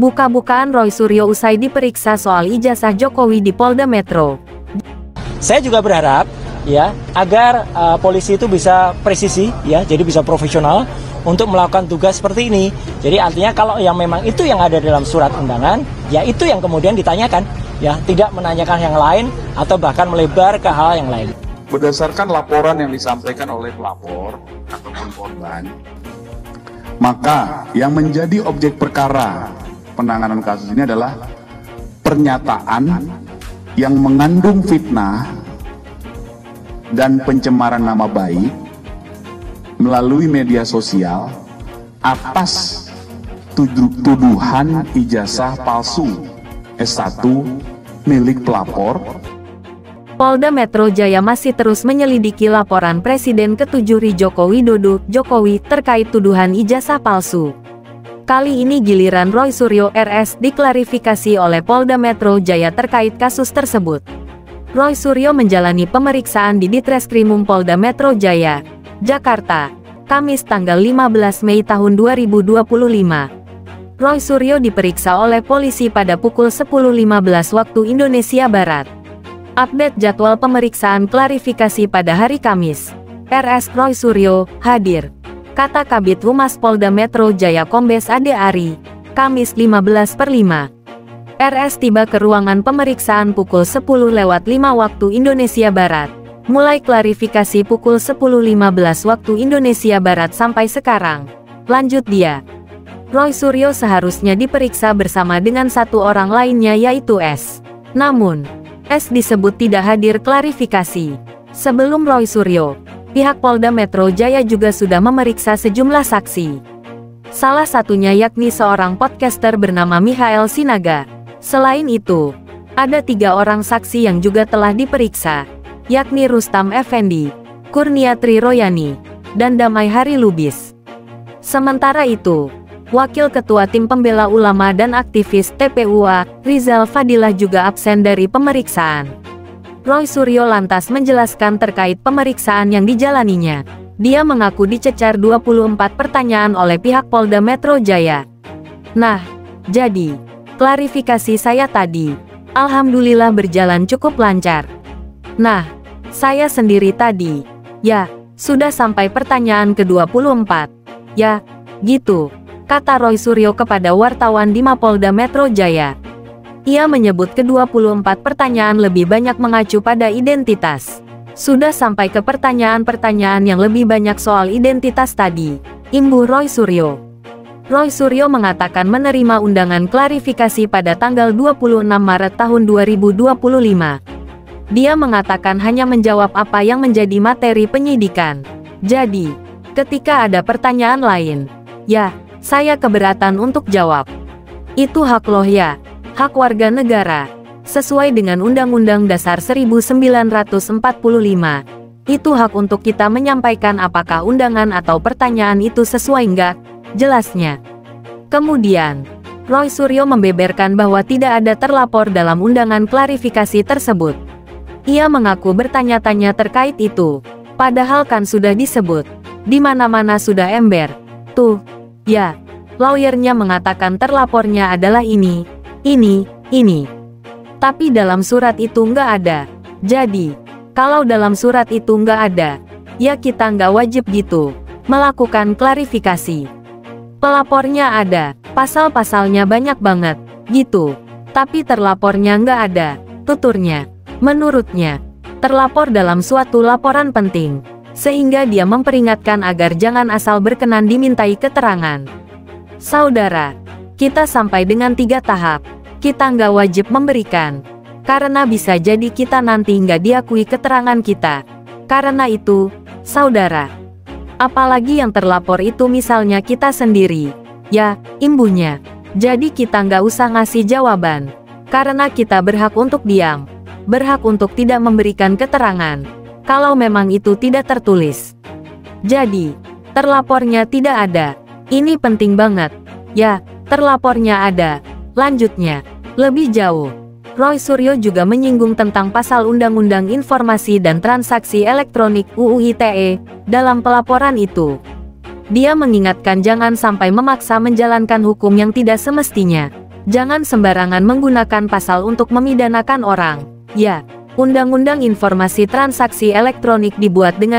Buka-bukaan Roy Suryo usai diperiksa soal ijazah Jokowi di Polda Metro. Saya juga berharap ya agar polisi itu bisa presisi ya, jadi bisa profesional untuk melakukan tugas seperti ini. Jadi artinya kalau yang memang itu yang ada dalam surat undangan, ya itu yang kemudian ditanyakan, ya tidak menanyakan yang lain atau bahkan melebar ke hal yang lain. Berdasarkan laporan yang disampaikan oleh pelapor ataupun korban, maka yang menjadi objek perkara penanganan kasus ini adalah pernyataan yang mengandung fitnah dan pencemaran nama baik melalui media sosial atas tuduhan ijazah palsu S1 milik pelapor. Polda Metro Jaya masih terus menyelidiki laporan Presiden ke-7 Joko Widodo Jokowi terkait tuduhan ijazah palsu. Kali ini giliran Roy Suryo RS diklarifikasi oleh Polda Metro Jaya terkait kasus tersebut. Roy Suryo menjalani pemeriksaan di Ditreskrimum Polda Metro Jaya, Jakarta, Kamis tanggal 15 Mei tahun 2025. Roy Suryo diperiksa oleh polisi pada pukul 10.15 waktu Indonesia Barat. Update jadwal pemeriksaan klarifikasi pada hari Kamis. RS Roy Suryo hadir, kata Kabid Humas Polda Metro Jaya Kombes Ade Ari, Kamis 15/5. RS tiba ke ruangan pemeriksaan pukul 10:05 waktu Indonesia Barat. Mulai klarifikasi pukul 10.15 waktu Indonesia Barat sampai sekarang. Lanjut dia. Roy Suryo seharusnya diperiksa bersama dengan satu orang lainnya yaitu S. Namun, S disebut tidak hadir klarifikasi. Sebelum Roy Suryo, pihak Polda Metro Jaya juga sudah memeriksa sejumlah saksi. Salah satunya yakni seorang podcaster bernama Michael Sinaga. Selain itu, ada 3 orang saksi yang juga telah diperiksa, yakni Rustam Effendi, Kurniatri Royani, dan Damai Hari Lubis. Sementara itu, Wakil Ketua Tim Pembela Ulama dan aktivis TPUA, Rizal Fadilah juga absen dari pemeriksaan. Roy Suryo lantas menjelaskan terkait pemeriksaan yang dijalaninya. Dia mengaku dicecar 24 pertanyaan oleh pihak Polda Metro Jaya. Nah, jadi, klarifikasi saya tadi, alhamdulillah berjalan cukup lancar. Nah, saya sendiri tadi, ya, sudah sampai pertanyaan ke-24. Ya, gitu, kata Roy Suryo kepada wartawan di Mapolda Metro Jaya. Ia menyebut ke-24 pertanyaan lebih banyak mengacu pada identitas. Sudah sampai ke pertanyaan-pertanyaan yang lebih banyak soal identitas tadi, imbuh Roy Suryo. Roy Suryo mengatakan menerima undangan klarifikasi pada tanggal 26 Maret tahun 2025. Dia mengatakan hanya menjawab apa yang menjadi materi penyidikan. Jadi, ketika ada pertanyaan lain, ya, saya keberatan untuk jawab. Itu hak loh ya, hak warga negara. Sesuai dengan Undang-Undang Dasar 1945. Itu hak untuk kita menyampaikan apakah undangan atau pertanyaan itu sesuai enggak, jelasnya. Kemudian, Roy Suryo membeberkan bahwa tidak ada terlapor dalam undangan klarifikasi tersebut. Ia mengaku bertanya-tanya terkait itu, padahal kan sudah disebut, di mana-mana sudah ember. Tuh, ya, lawyernya mengatakan terlapornya adalah ini. Tapi dalam surat itu nggak ada. Jadi, kalau dalam surat itu nggak ada, ya kita nggak wajib gitu, melakukan klarifikasi. Pelapornya ada, pasal-pasalnya banyak banget, gitu. Tapi terlapornya nggak ada, tuturnya. Menurutnya, terlapor dalam suatu laporan penting, sehingga dia memperingatkan agar jangan asal berkenan dimintai keterangan. Saudara, kita sampai dengan 3 tahap, kita nggak wajib memberikan. Karena bisa jadi kita nanti nggak diakui keterangan kita. Karena itu, saudara, apalagi yang terlapor itu misalnya kita sendiri, ya, imbuhnya. Jadi kita nggak usah ngasih jawaban. Karena kita berhak untuk diam. Berhak untuk tidak memberikan keterangan. Kalau memang itu tidak tertulis. Jadi, terlapornya tidak ada. Ini penting banget. Ya, terlapornya ada. Lanjutnya, lebih jauh, Roy Suryo juga menyinggung tentang pasal Undang-Undang Informasi dan Transaksi Elektronik UU ITE dalam pelaporan itu. Dia mengingatkan jangan sampai memaksa menjalankan hukum yang tidak semestinya. Jangan sembarangan menggunakan pasal untuk memidanakan orang. Ya, Undang-Undang Informasi Transaksi Elektronik dibuat dengan